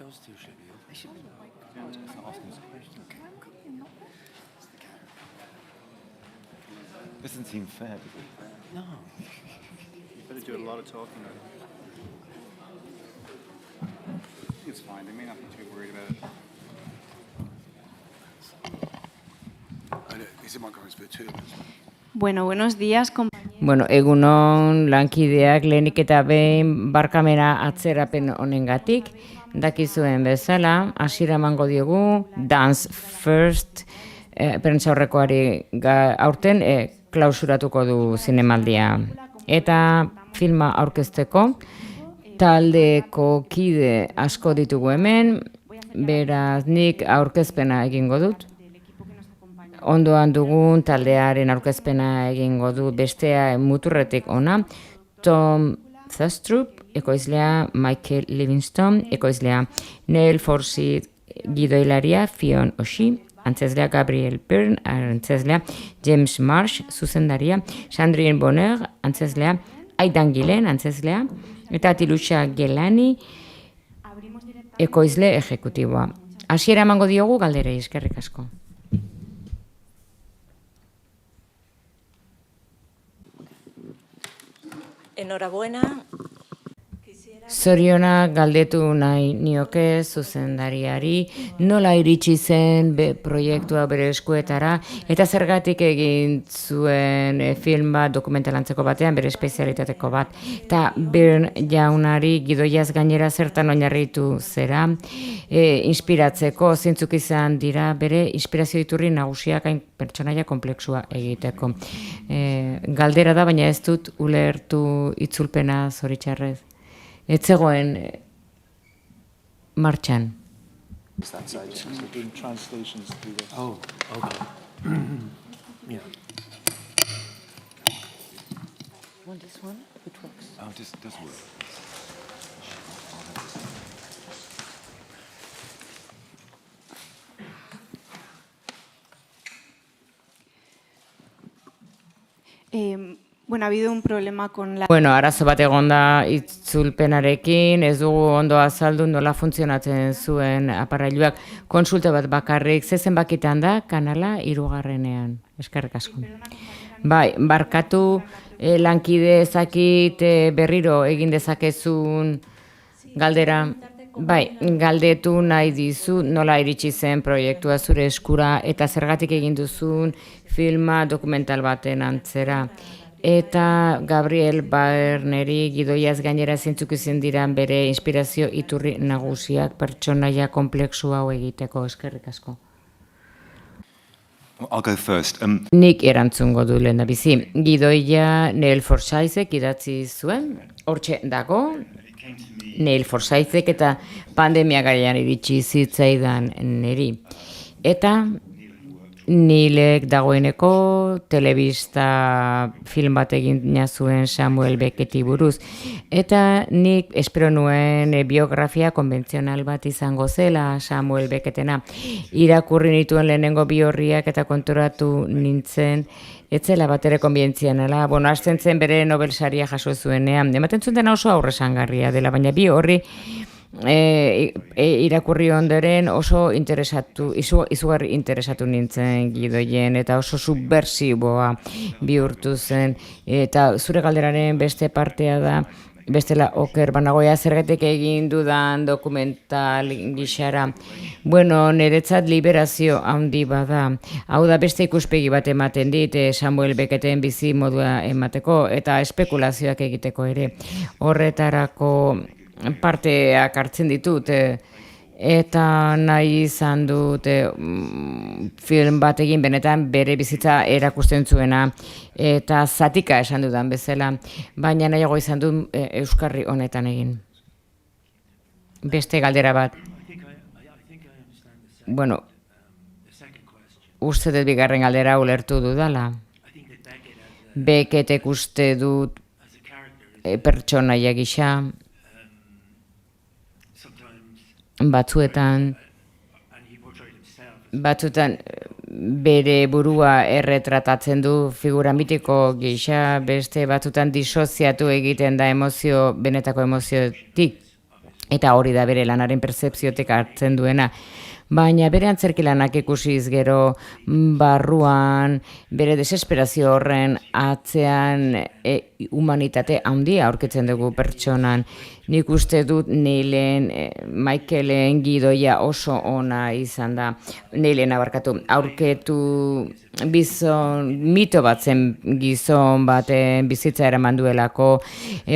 those two should be open. They should be Yeah, it's not asking us a question. Doesn't seem fair, does it? No. You better do a lot of talking. It's fine. They may not be too worried about it. Is it Montgomery's bit too? Bueno, buenos días, compañeros. Bueno, egunon lankideak lehenik eta behin barkamena atzerapen honengatik, dakizuen bezala, hasiera emango diogu, Dance First, prentsaurrekoari aurten klausuratuko du zinemaldia. Eta filma aurkezteko, taldeko kide asko ditugu hemen, beraz nik aurkezpena egingo dut. Ondoan dugun taldearen aurkezpena egingo du bestea muturretik ona, Tom Thestrup, ekoizlea Michael Livingstone, ekoizlea Neil Forsyth, gidoilaria Fionn O'Shea, antzezlea Gabriel Byrne, antzezlea James Marsh, zuzendaria Sandrine Bonner, antzezlea Aidan Gillen, antzezlea, eta Tilusha Gelani, ekoizle ejekutiboa. Hasiera emango diogu galderei, eskerrik asko. Enhorabuena. Zorionak galdetu nahi nioke zuzendariari, nola iritsi zen proiektua bere eskuetara, eta zergatik egin zuen film bat dokumentalantzeko batean, bere espezialitateko bat. Eta Byrne jaunari gidoiaz gainera zertan oinarritu zera, inspiratzeko zeintzuk izan dira bere inspirazio iturri nagusiak hain pertsonaia konplexua egiteko. Galdera da, baina ez dut ulertu itzulpena zoritxarrez. Ez zegoen martxan. That side, so doing translations through this. Oh, okay. Yeah. Want this one? Which works? Oh, this does work. Bueno, ha habido un problema con la... Bueno, arazo bat egon da itzulpenarekin, ez dugu ondo azaldu nola funtzionatzen zuen aparailuak, konsulta bat bakarrik, ze zenbakitan da kanala 3. Eskerrik asko. Bai, barkatu lankide ezakit berriro egin dezakezun galdera. Bai, galdetu nahi dizu nola iritsi zen proiektua zure eskura eta zergatik egin duzun filma dokumental baten antzera. Eta Gabriel Byrneri gidoiaz gainera zeintzuk izan diran bere inspirazio iturri nagusiak pertsonaia konplexu hau egiteko, eskerrik asko. I'll go first. Nik erantzungo du lehendabizi. Gidoia Neil Forsythek idatzi zuen, hortxe dago, Neil Forsythek eta pandemia garaian iritsi zitzaidan niri. Eta Nilek dagoeneko telebista film bat egina zuen Samuel Becketti buruz. Eta nik espero nuen biografia konbentzional bat izango zela Samuel Beckettena. Irakurri nituen lehenengo bi orriak eta konturatu nintzen ez zela batere konbientzianala. Bueno, hasten zen bere Nobel saria jaso zuenean. Ematen zuten oso aurresangarria dela, baina bi horri irakurri ondoren oso izugarri interesatu nintzen gidoien eta oso subversiboa bihurtu zen. Eta zure galderaren beste partea da, bestela oker banagoia zergatik egin dudan dokumental gixara. Bueno, niretzat liberazio handi bada. Hau da beste ikuspegi bat ematen dit Samuel Becketten bizi modua emateko eta espekulazioak egiteko ere. Horretarako parteak hartzen ditut eta nahi izan dut film bat egin benetan bere bizitza erakusten zuena eta zatika esan dudan bezala, baina nahiago izan dut euskarri honetan egin. Beste galdera bat. Bueno, uste dut bigarren galdera ulertu dudala. Beckettek uste dut pertsonaia gisa batzuetan bere burua erretratatzen du figura mitiko gisa, beste batzuetan disoziatu egiten da benetako emoziotik. eta hori da bere lanaren pertzepziotik hartzen duena. Baina bere antzerki lanak ikusiz gero barruan, bere desesperazio horren atzean humanitate handia aurkitzen dugu pertsonan. Nik uste dut Neilen, Michaelen gidoia oso ona izan da, Neilen aurketu mito bat zen gizon baten bizitza eraman duelako,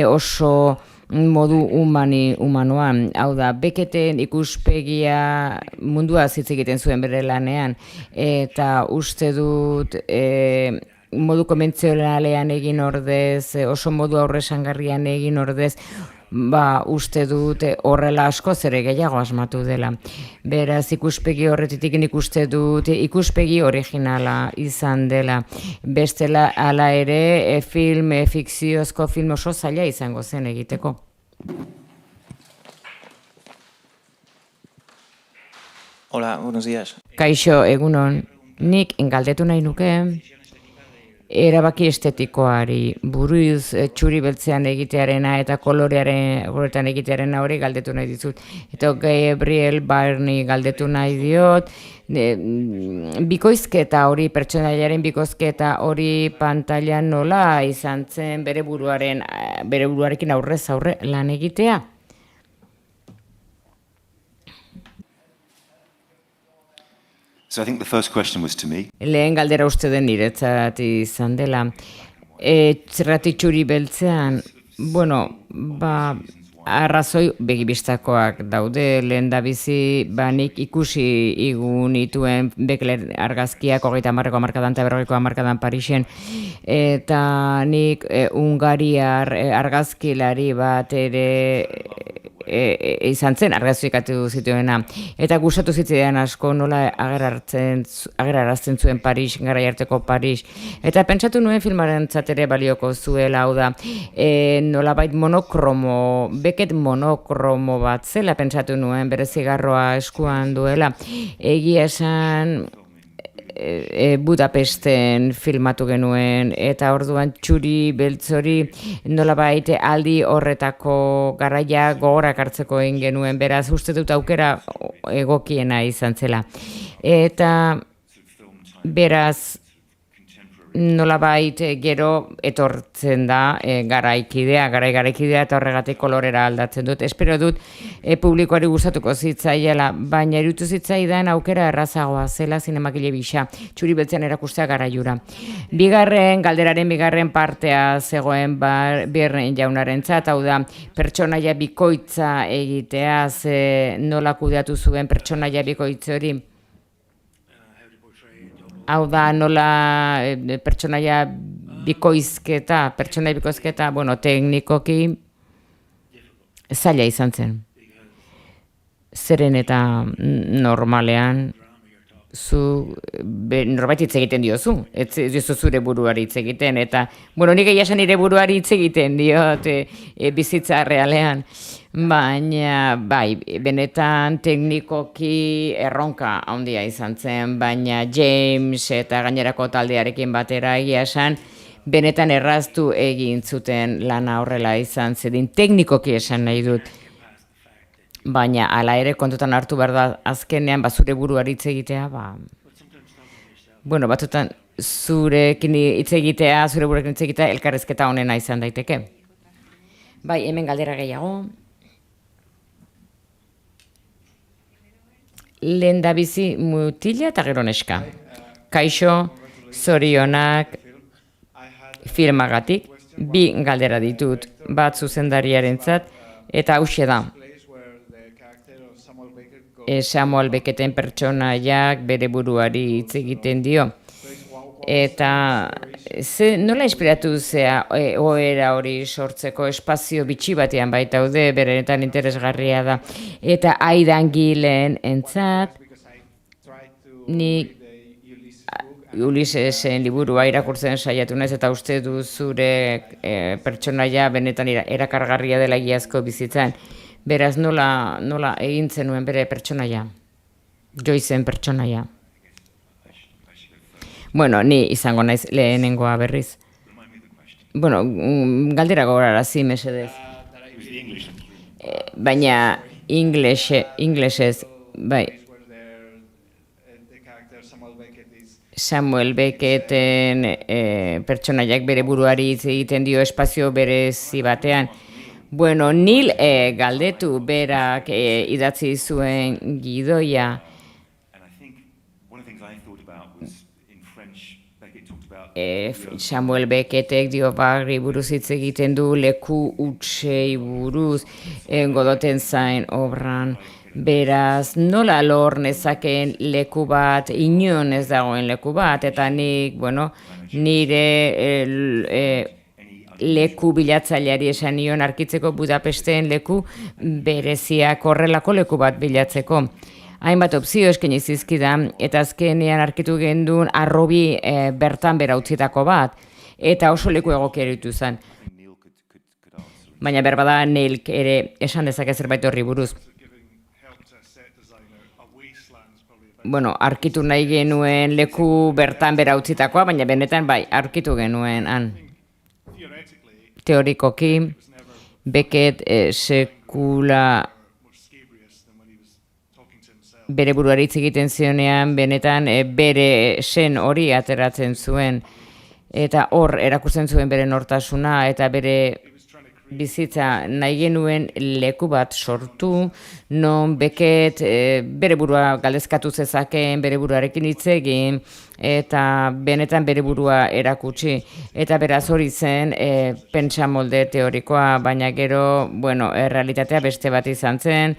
oso modu humanoan, hau da, Becketen ikuspegia mundua hitz egiten zuen bere lanean, eta uste dut modu konbentzionalean egin ordez, oso modu aurresangarrian egin ordez, uste dut horrela askoz ere gehiago asmatu dela. Beraz, ikuspegi horretitik nik uste dut ikuspegi originala izan dela. Bestela hala ere fikziozko film oso zaila izango zen egiteko. Hola, buenos días. Kaixo, egunon, nik galdetu nahi nuke erabaki estetikoari, buruz txuri beltzean egitearena eta koloretan egitearena hori galdetu nahi dizut. Eta Gabriel Barney galdetu nahi diot, bikoizketa hori, pertsonaiaren bikoizketa hori pantailan nola izan zen bere buruarekin aurrez aurre lan egitea? So I think the first question was to me. Lehen galdera uste den niretzat izan dela. Zergatik txuri beltzean, arrazoi begibistakoak daude, lehen da bizi, nik ikusi nituen Beckler argazkiak 30ko hamarkadan eta 40ko hamarkadan Parisen, eta nik Hungariar argazkilari bat ere izan zen argazkikatu zituena, eta gustatu zitzaidan asko nola agerarazten zuen Paris, garai harteko Paris, eta pentsatu nuen filmarentzat ere balioko zuela, hau da, nolabait monokromo, Beckett monokromo bat zela pentsatu nuen, bere zigarroa eskuan duela, egia esan Budapesten filmatu genuen, eta orduan txuri beltzori nolabait aldi horretako garaia gogorak hartzeko egin genuen, beraz uste dut aukera egokiena izan zela. Eta beraz nolabait gero etortzen da garaikidea eta horregatik kolorera aldatzen dut. Espero dut publikoari gustatuko zitzaiela, baina iruditu zitzaidan aukera errazagoa zela zinemakile bisa, txuri beltzean erakustea garaiura. Galderaren bigarren partea zegoen Barney jaunarentzat, hau da, pertsonaia bikoitza egitea, nola kudeatu zuen pertsonaia bikoitz hori. Hau da, nola pertsonaia bikoizketa, teknikoki zaila izan zen. Zeren eta normalean, norbait hitz egiten diozu, ez diozu zure buruari hitz egiten, eta, nik egia esan nire buruari hitz egiten diot bizitza realean, baina, benetan teknikoki erronka handia izan zen, baina James eta gainerako taldearekin batera egia esan, benetan erraztu egin zuten lana horrela izan zedin, teknikoki esan nahi dut. Baina, hala ere, kontutan hartu behar da, azkenean, zure buruari hitz egitea, batzutan, zurekin hitz egitea, zure buruarekin hitz egitea, elkarrezketa honena izan daiteke. Hemen galdera gehiago. Lehendabizi mutila eta gero neska. Kaixo, zorionak, filmagatik, 2 galdera ditut, bat zuzendariarentzat, eta hauxe da. Samuel Becketen pertsonaiak bere buruari hitz egiten dio. Eta nola inspiratu zea oera hori sortzeko espazio bitxi batean baitaude, berenetan interesgarria da. Eta Aidan Gillen entzat, nik Ulisesen liburua irakurtzen saiatu naiz, eta uste du zure pertsonaia benetan erakargarria dela egiazko bizitzan. Beraz, nola egin zenuen bere pertsonaia, Joycen pertsonaia. Ni izango naiz lehenengoa berriz. Galdera gogorarazi, mesedez. Baina inglesez, bai. Where the character Samuel Beckett is Samuel Becketen pertsonaiak bere buruari hitz egiten dio espazio berezi batean. Bueno, nil galdetu berak idatzi zuen gidoia. And I think one of the things I thought about was in French, Beckett talked about Samuel Becketek dio barri buruz hitz egiten du, leku hutsei buruz, Godoten zain obran. Beraz, nola lor nezakeen leku bat, inon ez dagoen leku bat, eta nik, bueno, nire leku bilatzaileari esan nion arkitzeko Budapesten leku bereziak horrelako leku bat bilatzeko. Hainbat opzio eskaini zizkidan, eta azkenean arkitu gendun arrobi bertan bera utzitako bat, eta oso leku egokia eritu zen. Neil could answer. Baina berbada Neilk ere esan dezake zerbait horri buruz. helped a set designer. A wasteland's probably a better. Bueno, arkitu nahi genuen leku bertan bera utzitakoa, baina benetan bai, arkitu genuen han. Theoretically, Teorikoki, Beckett sekula more scabrious than when he was talking to himself. bere buruari hitz egiten zionean, benetan bere sen hori ateratzen zuen, eta hor erakusten zuen bere nortasuna, eta bere bizitza nahi genuen leku bat sortu, non Beckett bere burua galdezkatu zezakeen, bere buruarekin hitz egin, eta benetan bere burua erakutsi. Eta beraz hori zen pentsamolde teorikoa, baina gero, bueno, errealitatea beste bat izan zen,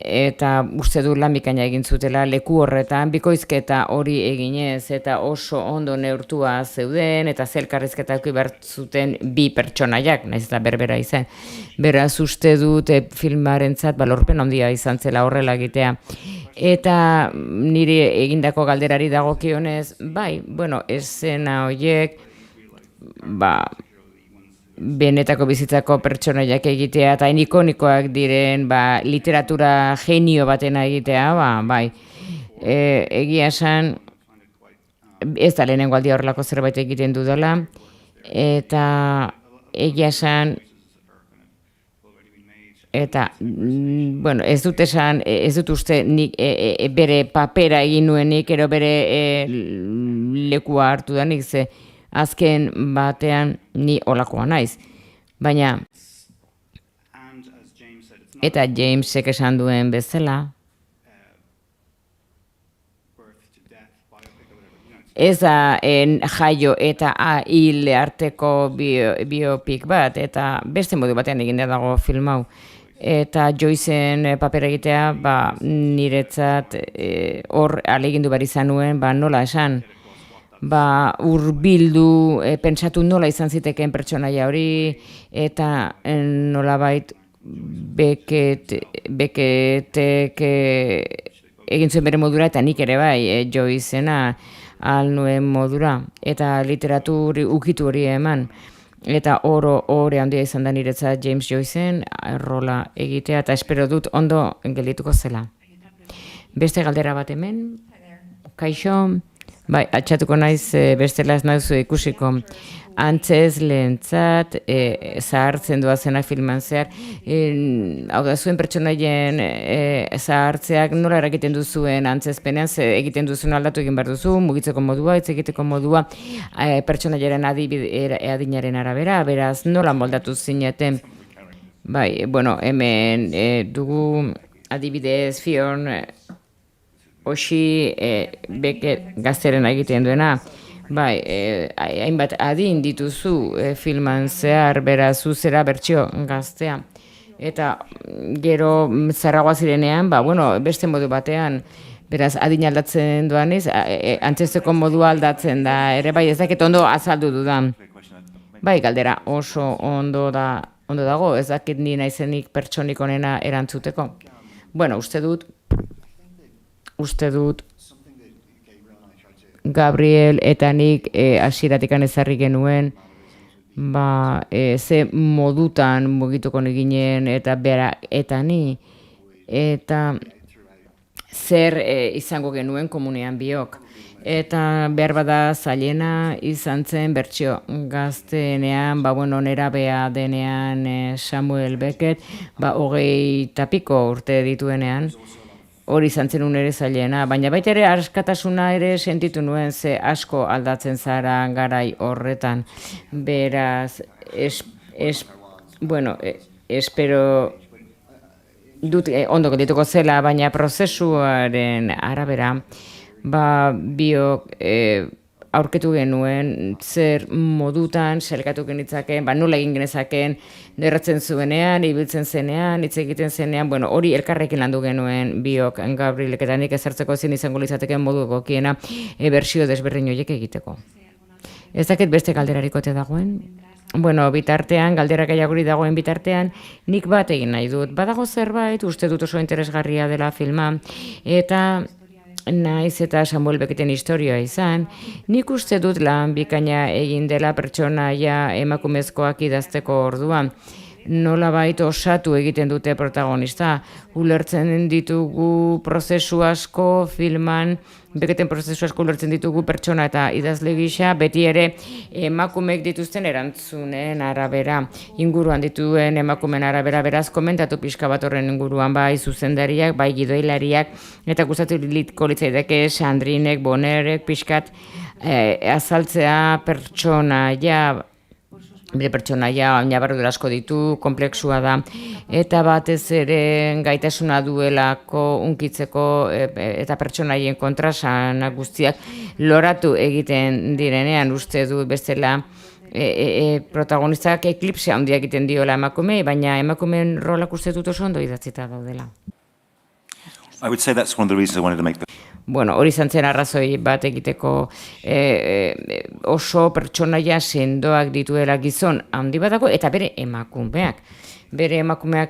eta uste du lan bikaina egin zutela leku horretan, bikoizketa hori eginez, eta oso ondo neurtua zeuden, eta zelkarrizketa eduki behar zuten bi pertsonaiak, naiz eta berbera izan. Beraz uste dut filmarentzat balorpen handia izan zela horrela egitea. Eta niri egindako galderari dagokionez, bai, bueno, eszena horiek, benetako bizitzako pertsonaiak egitea, eta hain ikonikoak diren, literatura genio batena egitea, bai. Egia esan, ez da lehenengo aldia horrelako zerbait egiten dudala, eta egia esan, eta, bueno, ez dut esan, ez dut uste nik bere papera egin nuenik, ero bere lekua hartu da nik, ze azken batean ni olakoa naiz. Baina, And as James said, it's not eta Jamesek esan duen bezala, birth to death biopic or whatever. You know, it's ez da jaio eta hil arteko biopik bat, eta beste modu batean egin dago film hau. Eta Joycen papera egitea, niretzat hor alegindu behar izan nuen, nola esan, hurbildu, pentsatu nola izan zitekeen pertsonaia hori, eta nolabait Becketek egin zuen bere modura, eta nik ere bai, Joycena ahal nuen modura, eta literaturi ukitu hori eman. Eta hori handia izan da niretzat James Joycen rola egitea, eta espero dut ondo geldituko zela. Beste galdera bat hemen, kaixo, bai, altxatuko naiz bestela ez nauzu ikusiko. Antzez lehentzat, zahartzen doazena filman zehar, hau da zuen pertsonaien zahartzeak nola eragiten duzuen antzezpenean, egiten duzuen aldatu egin behar duzu, mugitzeko modua, hitz egiteko modua, pertsonaiaren adinaren arabera, beraz nola moldatu zineten. Bai, bueno, hemen dugu adibidez Fion Osi Beckett gazteren egiten duena. Bai, hainbat adin dituzu filman zehar, beraz zuzera bertsio gaztea. Eta gero zarragoa zirenean, beste modu batean, beraz adin aldatzen doanez, antzesteko modua aldatzen da, ere bai ez dakit ondo azaldu dudan. Bai, galdera oso ondo dago, ez dakit ni naizenik pertsonik onena erantzuteko. Bueno, uste dut, Gabriel eta nik hasieratik ezarri genuen, ze modutan mugituko ginen eta bera eta ni, eta zer izango genuen komunean biok. eta behar bada zailena izan zen bertsio gazteenean, nerabea denean Samuel Beckett, 20 piko urte dituenean, hori izan zen ere zailena, baina baita ere askatasuna ere sentitu nuen, ze asko aldatzen zara garai horretan. Beraz, espero dut ondo geldituko zela, baina prozesuaren arabera, biok aurketu genuen zer modutan selekatu genitzakeen, nola egin genezakeen derratzen zuenean, ibiltzen zenean, hitz egiten zenean, hori elkarrekin landu genuen biok Gabrielek eta nik ezartzeko ezin izango litzateken modu egokiena bersio desberdin horiek egiteko. Ez dakit beste galderarik ote dagoen? Bitartean, galdera gehiagori dagoen bitartean, nik bat egin nahi dut. Badago zerbait, uste dut oso interesgarria dela filma, eta naiz eta Samuel Becketen historia izan, nik uste dut lan bikaina egin dela pertsonaia emakumezkoak idazteko orduan. Nolabait osatu egiten dute protagonista. Ulertzen ditugu prozesu asko filman, Becketen prozesu asko ulertzen ditugu pertsona eta idazle gisa, beti ere emakumeek dituzten erantzunen arabera, inguruan dituen emakumeen arabera, beraz komentatu pixka bat horren inguruan, bai zuzendariak, bai gidoilariak, eta gustatuko litzaidake Sandrinek, Bonnerek pixkat azaltzea pertsonaia, bere pertsonaia oinabardura asko ditu, komplexua da, eta batez ere gaitasuna duelako unkitzeko eta pertsonaien kontrasanak guztiak loratu egiten direnean, uste dut bestela protagonistak eklipse handia egiten diola emakumei, baina emakumeen rolak uste dut oso ondo idatzita daudela. I would say that's one of the reasons I wanted to make the... Hori izan zen arrazoi bat egiteko oso pertsonaia sendoak dituela gizon handi batako, eta bere emakumeak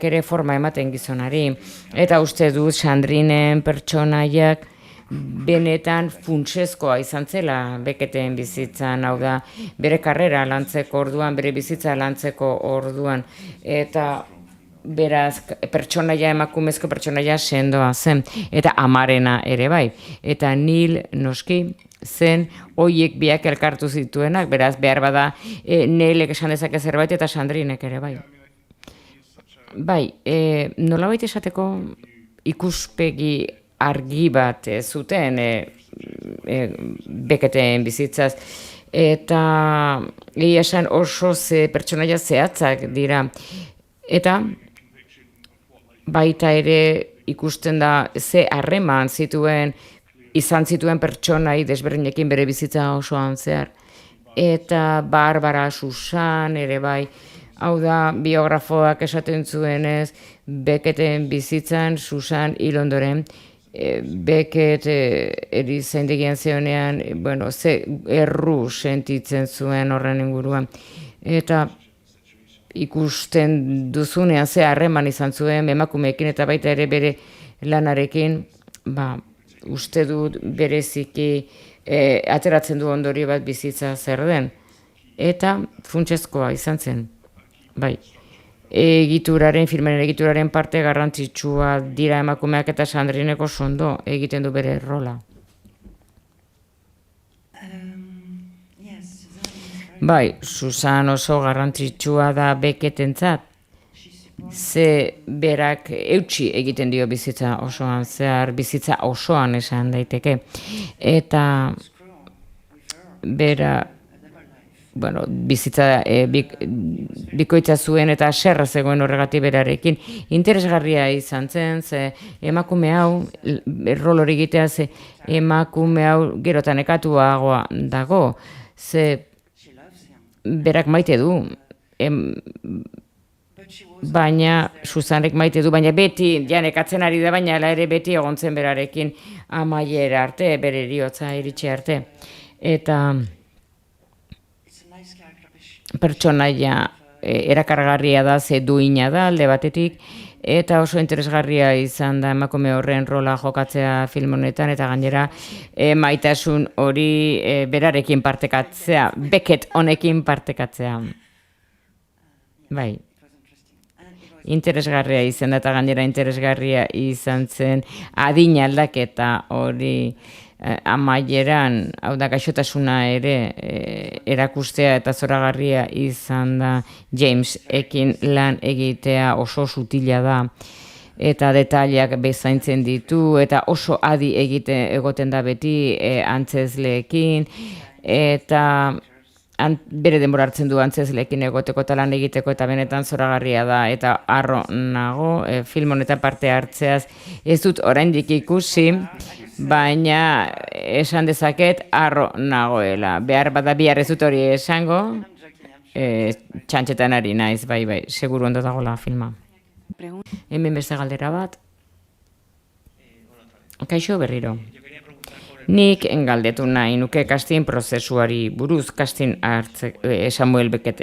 ere forma ematen gizonari. Eta uste dut Sandrinen pertsonaiak benetan funtsezkoa izan zela Becketen bizitzan, hau da, bere karrera lantzeko orduan, bere bizitza lantzeko orduan, eta beraz, emakumezko pertsonaia sendoa zen, eta amarena ere bai. Eta Neil noski zen hoiek biak elkartu zituenak, beraz, behar bada Neilek esan dezake zerbait eta Sandrinek ere bai. Nolabait esateko ikuspegi argi bat zuten Becketen bizitzaz, eta egia esan oso pertsonaia zehatzak dira, eta baita ere ikusten da ze harreman izan zituen pertsonai desberdinekin bere bizitza osoan zehar. Eta Barbara Susan ere bai, hau da biografoak esaten zuenez, Becketen bizitzan Susan hil ondoren, Beckett erizaindegian zeonean, ze erru sentitzen zuen horren inguruan. Eta ikusten duzunean ze harreman izan zuen emakumeekin eta baita ere bere lanarekin, uste dut bereziki ateratzen du ondorio bat bizitza zer den. Eta funtsezkoa izan zen. Filmaren egituraren parte garrantzitsua dira emakumeak eta Sandrineko sondo egiten du bere rola. Susan oso garrantzitsua da Becketentzat, ze berak eutsi egiten dio bizitza osoan, zehar bizitza osoan esan daiteke. Eta bera, bizitza bikoitza zuen eta serra zegoen horregatik berarekin. Interesgarria izan zen, ze emakume hau, rol hori egitea, ze emakume hau gerotan ekatuagoa dago, ze berak maite du, baina Susanek maite du, baina beti, janekatzen ari da, baina ere beti egontzen berarekin amaiera arte, bere heriotza iritsi arte. Eta pertsonaia erakargarria da, ze duina da alde batetik, eta oso interesgarria izan da emakume horren rola jokatzea film honetan, eta gainera maitasun hori berarekin partekatzea, Beckett honekin partekatzea. Interesgarria izan da, eta gainera interesgarria izan zen adin aldaketa hori amaieran, hau da gaixotasuna ere erakustea eta zoragarria izan da James ekin lan egitea oso sutila da eta detaileak bezaintzen ditu eta oso adi egoten da beti antzezleekin eta bere denbora hartzen du antzezleekin egoteko eta lan egiteko eta benetan zoragarria da eta harro nago film honetan parte hartzeaz ez dut oraindik ikusi, baina esan dezaket harro nagoela. Behar bada bihar ez dut hori esango, txantxetan ari naiz, bai, seguru ondo dagoela filma. Hemen beste galdera bat. Kaixo berriro. Nik galdetu nahi nuke casting prozesuari buruz, casting Samuel Beckett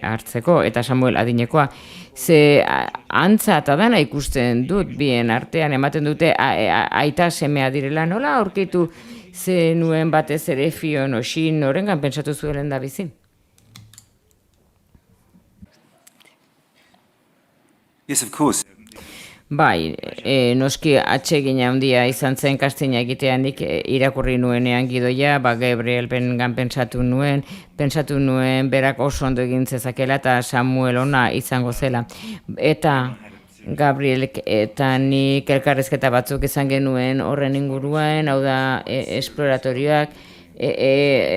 hartzeko eta Samuel adinekoa. Ze antza eta dana ikusten dut bien artean, ematen dute aita semea direla, nola aurkitu zenuen batez ere Fion O'Shea norengan pentsatu zuelen da bizi? Yes, of course. Bai, noski atsegina handia izan zen castinga egitea nik irakurri nuenean gidoia, Gabriel Bengan pentsatu nuen berak oso ondo egin zezakela eta Samuel ona izango zela. Eta Gabriel eta nik elkarrizketa batzuk izan genuen horren inguruan, hau da esploratorioak,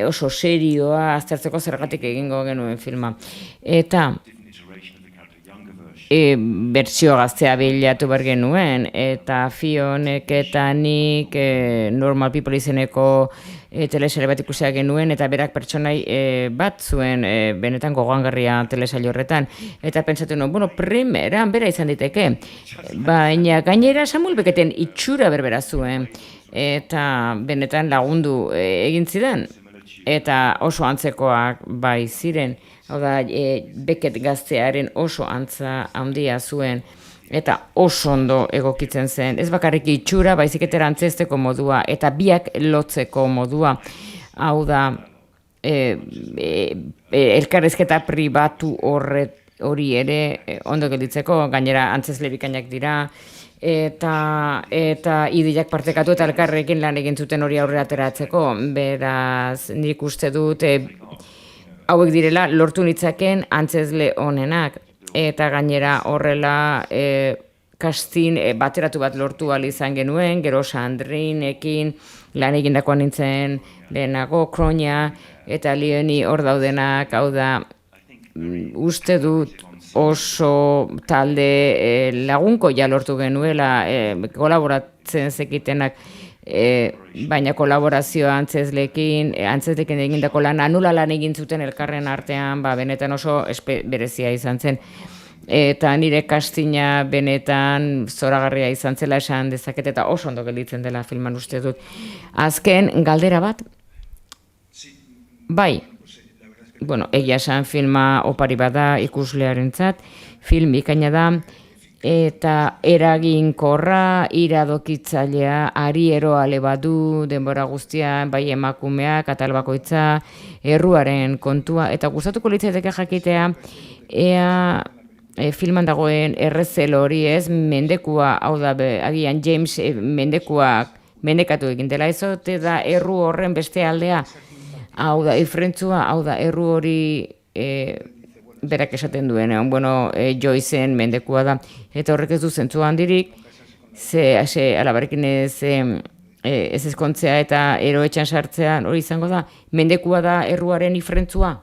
oso serioa, aztertzeko zergatik egingo genuen filma. Eta bertsio gaztea bilatu behar genuen, eta Fionek eta nik Normal People izeneko telesaile bat ikusia genuen, eta berak pertsonai bat zuen benetan gogoangarria telesaile horretan, eta pentsatu nuen, primeran bera izan diteke, baina gainera Samuel Becketen itxura berbera zuen, eta benetan lagundu egin zidan, eta oso antzekoak bai ziren. Hau da, Beckett gaztearen oso antza handia zuen eta oso ondo egokitzen zen. Ez bakarrik itxura, baizik eta antzezteko modua eta biak lotzeko modua. Hau da, elkarrizketa pribatu hori ere ondo gelditzeko, gainera antzezle bikainak dira, eta ideiak partekatu eta elkarrekin lan egin zuten hori aurrera ateratzeko. Beraz, nik uste dut hauek direla lortu nitzaken antzezle onenak eta gainera horrela casting bateratu bat lortu ahal izan genuen, gero Sandrinekin lan egindakoan nintzen lehenago, Kronia eta Leoni hor daudenak, hau da uste dut oso talde lagunko ja lortu genuela, kolaboratzen zekitenak, baina kolaborazioa antzezlekin egindako lan, anula lan egin zuten elkarren artean, benetan oso berezia izan zen. Eta nire castinga benetan zoragarria izan zela esan dezaket eta oso ondo gelditzen dela filman uste dut. Azken, galdera bat? Bai, egia esan filma opari bada ikuslearentzat, film bikaina da, eta eraginkorra, iradokitzailea, ari eroale badu, denbora guztian, bai emakumeak, atal bakoitza, erruaren kontua, eta gustatuko litzaideke jakitea, ea filman dagoen errezel hori ez, mendekua, hau da, agian James mendekatu egin dela, ez ote da erru horren beste aldea, hau da, ifrentzua, hau da, erru hori berak esaten duen, Joyceen mendekua da, eta horrek ez du zentzu handirik, alabarekin ez ezkontzea eta eroetxan sartzea hori izango da, mendekua da erruaren ifrentzua.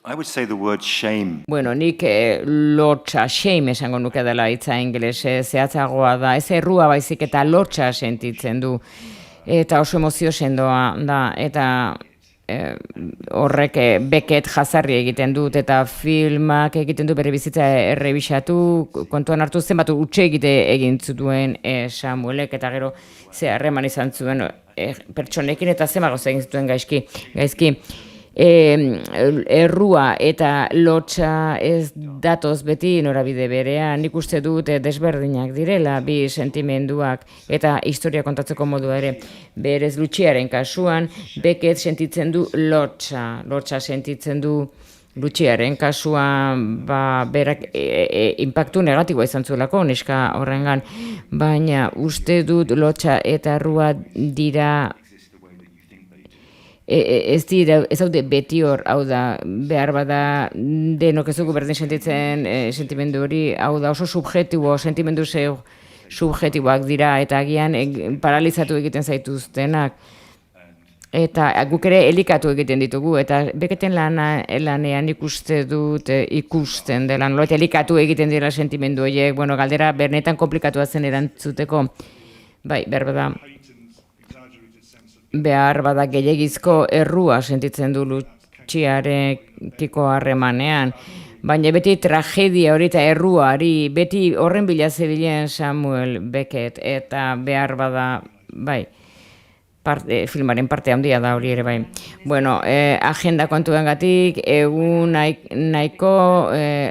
I would say the word shame. Nik lotxa, shame esango nuke dela hitza ingelese, zehatzagoa da, ez errua baizik eta lotxa sentitzen du, eta oso emozio sendoa da, eta horrek Beckett jazarri egiten dut, eta filmak egiten du bere bizitza errebisatu, kontuan hartu zenbat utxe egin zituen Samuelek, eta gero ze harreman izan zuen pertsonekin, eta zenbat gauza egin zituen gaizki. errua eta lotsa ez datoz beti norabide berean, nik uste dut desberdinak direla bi sentimenduak eta historia kontatzeko modua ere. Berez Luciaren kasuan, Beckett sentitzen du lotsa sentitzen du Luciaren kasuan, berak impactu negatiboa izan zuelako neska horrengan, baina uste dut lotsa eta errua dira ez daude beti hor, hau da, behar bada denok ez dugu berdin sentitzen sentimendu hori, hau da oso subjektibo, sentimendu subjektiboak dira, eta agian paralizatu egiten zaituztenak. Eta guk ere elikatu egiten ditugu, eta Becketten lanean ikuste dut ikusten dela, nolait elikatu egiten dira sentimendu horiek, bueno, galdera bernetan komplikatua zen erantzuteko, bai, behar bada gehiagizko errua sentitzen du Luciarekiko harremanean, baina beti tragedia hori eta erruari, beti horren bila zebilen Samuel Beckett, eta behar bada, bai, filmaren parte handia da hori ere bai. Bueno, agenda kontuengatik egun nahiko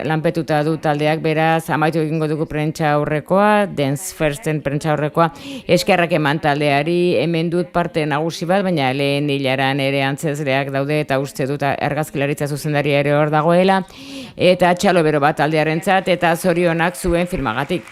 lanpetuta du taldeak, beraz amaitu egingo dugu prentsa aurrekoa, Dance Firsten prentsa aurrekoa, eskerrak eman taldeari, hemen dut parte nagusi bat, baina lehen hilaran ere antzezleak daude eta uste dut argazkilaritza zuzendaria ere hor dagoela, eta txalo bero bat taldearentzat eta zorionak zuen filmagatik.